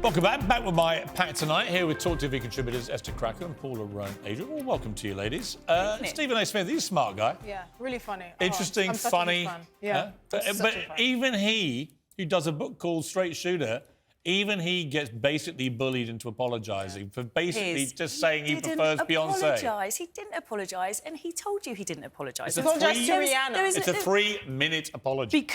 Welcome back with my pack tonight, here with TalkTV contributors Esther Cracker and Paula Rhone-Adrien. Well, welcome to you, ladies. Stephen A. Smith, he's a smart guy. Yeah, really funny. Interesting, funny. Yeah. But even he, who does a book called Straight Shooter, even he gets basically bullied into apologising for basically just saying he prefers Beyonce. He didn't apologise, and he told you he didn't apologise. It's a 3-minute apology.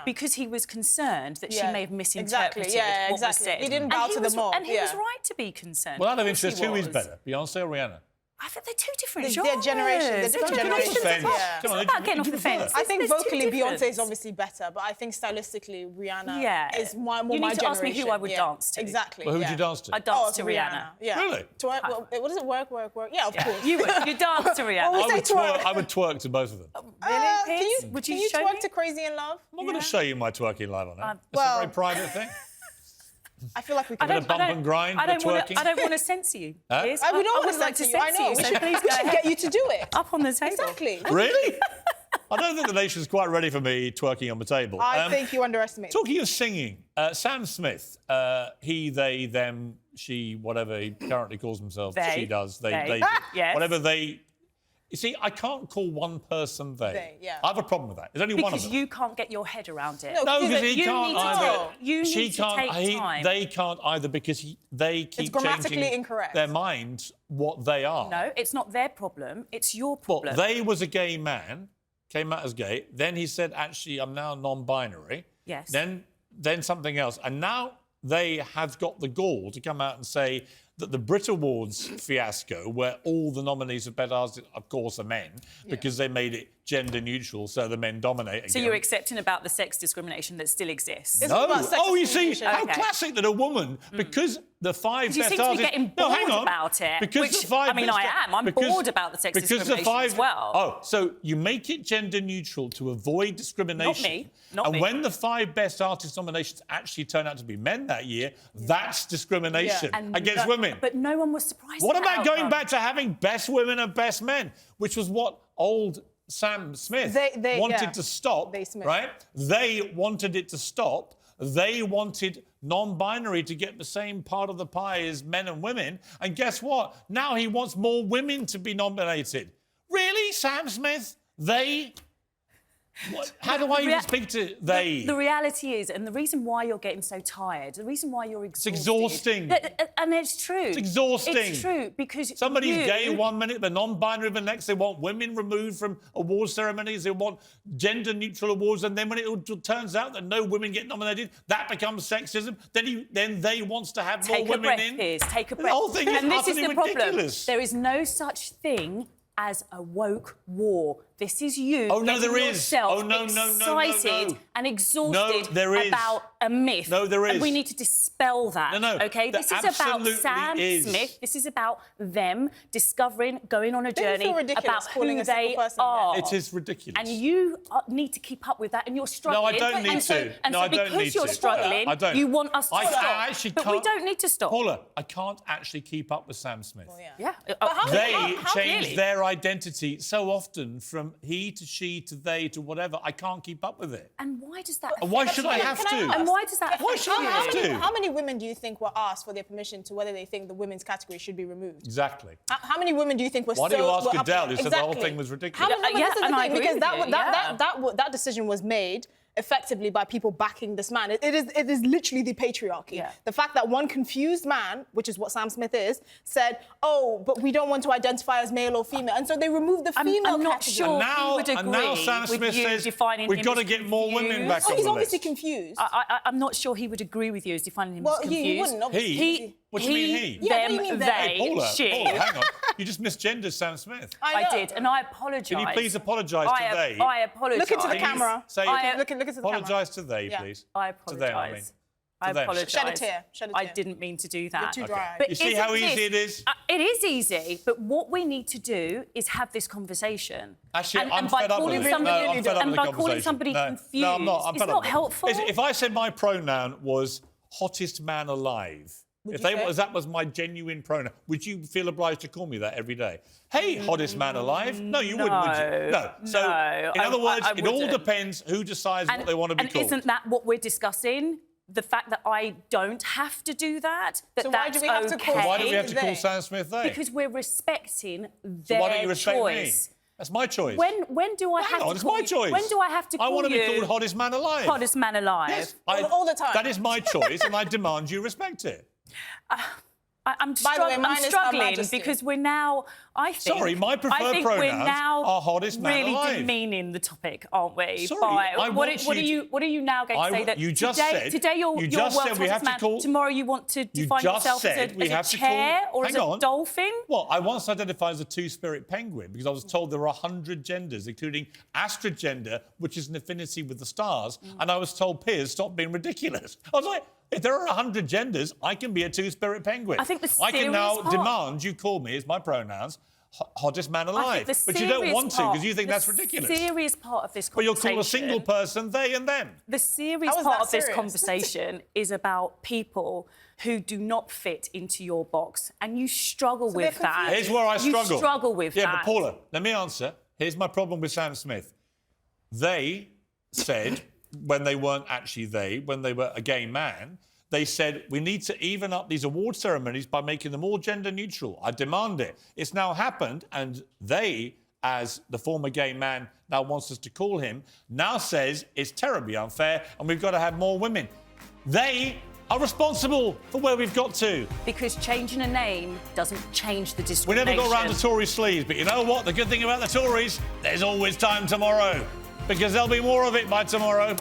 Because he was concerned that she may have misinterpreted what was said. He didn't bow to the mob. And he was right to be concerned. Well, out of interest, who is better, Beyonce or Rihanna? I think they're two different genres. They're generations. Come on, it's not about getting off the fence. I think vocally Beyonce is obviously better, but I think stylistically Rihanna is more my generation. You need to ask me who I would dance to. Exactly. Well, who would you dance to? I'd dance to Rihanna. Yeah. Really? What is it? Work? Yeah, of course. You would. You dance to Rihanna. I would twerk to both of them. Really? Can you twerk to Crazy in Love? I'm not going to show you my twerking live on it. It's a very private thing. I feel like we can bump and grind. I don't want to censor you. We don't want to censor you. I know. We should get you to do it. Up on the table. Exactly. Really? I don't think the nation's quite ready for me twerking on the table. I think you underestimate. Talking of singing, Sam Smith, he, they, them, she, whatever he currently calls himself, she does, they yes. whatever they... You see, I can't call one person they. I have a problem with that. There's only one of them. Because you can't get your head around it. No, because he can't either. You need to take time. They can't either because they keep changing their minds what they are. No, it's not their problem. It's your problem. Well, they was a gay man, came out as gay. Then he said, actually, I'm now non-binary. Yes. Then something else. And now they have got the gall to come out and say that the Brit Awards fiasco, where all the nominees for Best Artist, of course, are men, because they made it gender neutral, so the men dominate again. So you're accepting about the sex discrimination that still exists? No. Oh, you see, how classic that a woman, because the 5 best artists... You seem to be getting bored about it. Because the 5 I'm bored about the sex discrimination as well. Oh, so you make it gender neutral to avoid discrimination. Not me. When the 5 best artist nominations actually turn out to be men that year, that's discrimination against women. But no one was surprised. What about going back to having best women and best men, which was what old Sam Smith wanted to stop, right? They wanted it to stop. They wanted non-binary to get the same part of the pie as men and women. And guess what? Now he wants more women to be nominated. Really, Sam Smith? They... What? How do I even speak to they? The reality is, and the reason why you're getting so tired, the reason why you're exhausted... It's exhausting. And it's true. It's exhausting. It's true, because somebody's gay 1 minute, they're non-binary the next. They want women removed from award ceremonies. They want gender-neutral awards. And then when it turns out that no women get nominated, that becomes sexism. Then they wants to have more women in. Take a breath. The whole thing is utterly ridiculous. There is no such thing as a woke war. This is you excited and exhausted about a myth. No, there is. And we need to dispel that, OK? This is about Sam Smith. This is about them discovering, going on a journey about who they are. It is ridiculous. And you need to keep up with that, and you're struggling. No, I don't need to. And so because you're struggling, you want us to stop. But we don't need to stop. Paula, I can't actually keep up with Sam Smith. Yeah. They change their identity so often from he to she to they to whatever. I can't keep up with it. And why does that? Why should I have to? And why does that? Why should I have to? How many women do you think were asked for their permission to whether they think the women's category should be removed? Exactly. How many women do you think were? Why do you ask Adele, who said the whole thing was ridiculous? How many women? This is the thing, because that decision was made effectively by people backing this man. It is literally the patriarchy. Yeah. The fact that one confused man, which is what Sam Smith is, said, "Oh, but we don't want to identify as male or female," and so they removed the female I'm not category. sure he would agree and now Sam Smith says we've got to get more women back on the list. He's obviously confused. I'm not sure he would agree with you as defining him as confused. He wouldn't, obviously. What do you mean he? Yeah, them, they, Paula, she. Paula, hang on. You just misgendered Sam Smith. I did, and I apologise. Can you please apologise to they? I apologise. Look into the camera. Look into the camera. Apologise to they, please. I apologise. I apologise. Shed a tear. I didn't mean to do that. You're too dry. But you see how easy it is? It is easy, but what we need to do is have this conversation. Actually, I'm fed up with it. I'm fed up with the by calling somebody confused, no, I'm not. it's not helpful. If I said my pronoun was hottest man alive, if that was my genuine pronoun, would you feel obliged to call me that every day? Hey, hottest man alive? No, you wouldn't, would you? No. So, in other words, it all depends who decides what they want to be called. And isn't that what we're discussing? the fact that I don't have to do that, so why do we have to call? Why do we have to call Sam Smith they? Because we're respecting their so why don't you respect choice. Me? That's my choice. When do I have to it's call my choice. When do I have to call you? I want to be called hottest man alive. Hottest man alive. Yes, all the time. That is my choice, and I demand you respect it. I'm struggling because we're now, I think... Sorry, my preferred pronouns are hottest man really alive. demeaning the topic, aren't we? Sorry, what are you now going to say? That you just said... Today you're world's hottest man, tomorrow you want to define yourself as a chair or as a dolphin? Well, I once identified as a two-spirit penguin because I was told there were 100 genders, including astrogender, which is an affinity with the stars, and I was told, Piers, stop being ridiculous. I was like... If there are 100 genders, I can be a two-spirit penguin. I think I can now demand you call me, as my pronouns, hottest man alive. But you don't want to because you think that's ridiculous. The serious part of this conversation... But you'll call a single person they and them. The serious part of this conversation is about people who do not fit into your box, and you struggle with that. Here's where I struggle. You struggle with that. Yeah, but Paula, let me answer. Here's my problem with Sam Smith. They said... when they weren't actually when they were a gay man, they said, we need to even up these award ceremonies by making them all gender neutral. I demand it. It's now happened, and they, as the former gay man now wants us to call him, now says it's terribly unfair and we've got to have more women. They are responsible for where we've got to. Because changing a name doesn't change the discrimination. We never got around to Tory sleeves, but you know what? The good thing about the Tories, there's always time tomorrow. Because there'll be more of it by tomorrow.